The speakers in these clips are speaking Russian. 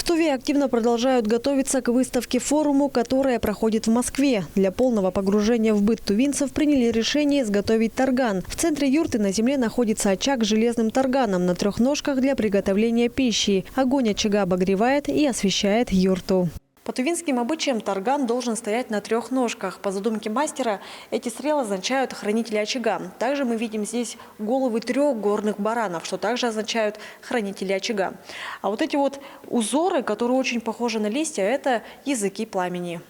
В Туве активно продолжают готовиться к выставке-форуму, которая проходит в Москве. Для полного погружения в быт тувинцев приняли решение изготовить тарган. В центре юрты на земле находится очаг с железным тарганом на 3 ножках для приготовления пищи. Огонь очага обогревает и освещает юрту. По тувинским обычаям тарган должен стоять на 3 ножках. По задумке мастера эти стрелы означают хранителя очага. Также мы видим здесь головы 3 горных баранов, что также означают хранители очага. А вот эти вот узоры, которые очень похожи на листья, это языки пламени.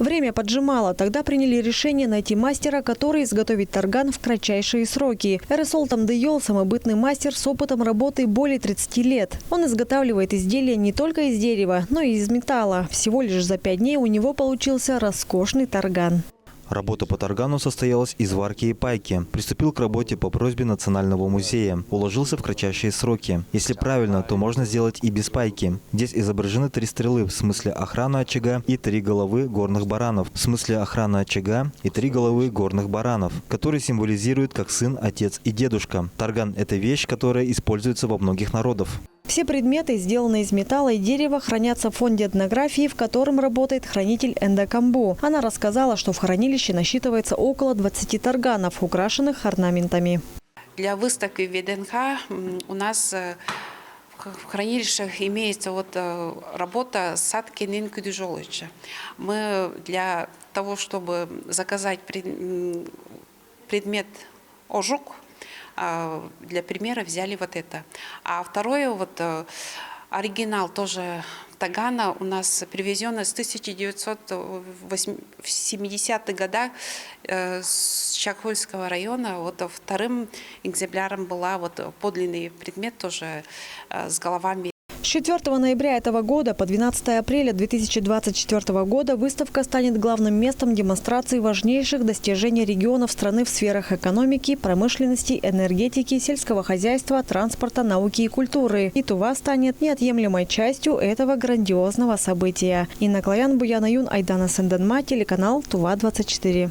Время поджимало. Тогда приняли решение найти мастера, который изготовит тарган в кратчайшие сроки. Эресол Тамдыёл – самобытный мастер с опытом работы более 30 лет. Он изготавливает изделия не только из дерева, но и из металла. Всего лишь за 5 дней у него получился роскошный тарган. Работа по таргану состоялась из варки и пайки. Приступил к работе по просьбе Национального музея. Уложился в кратчайшие сроки. Если правильно, то можно сделать и без пайки. Здесь изображены 3 стрелы в смысле охраны очага и 3 головы горных баранов в смысле охраны очага и 3 головы горных баранов, которые символизируют как сын, отец и дедушка. Тарган – это вещь, которая используется во многих народах. Все предметы, сделанные из металла и дерева, хранятся в фонде этнографии, в котором работает хранитель Энда Камбу. Она рассказала, что в хранилище насчитывается около 20 тарганов, украшенных орнаментами. Для выставки в ВДНХ у нас в хранилищах имеется работа Садки Нинкудюжолыча. Мы для того, чтобы заказать предмет ожуг, для примера взяли вот это. А второе, оригинал тоже тагана у нас привезен с 1970-х годов с Чахольского района. Вторым экземпляром была подлинный предмет тоже с головами. С 4 ноября этого года по 12 апреля 2024 года выставка станет главным местом демонстрации важнейших достижений регионов страны в сферах экономики, промышленности, энергетики, сельского хозяйства, транспорта, науки и культуры. И Тува станет неотъемлемой частью этого грандиозного события. Инна Клоян, Буяна Юн, Айдана Сенденма, телеканал Тува-24.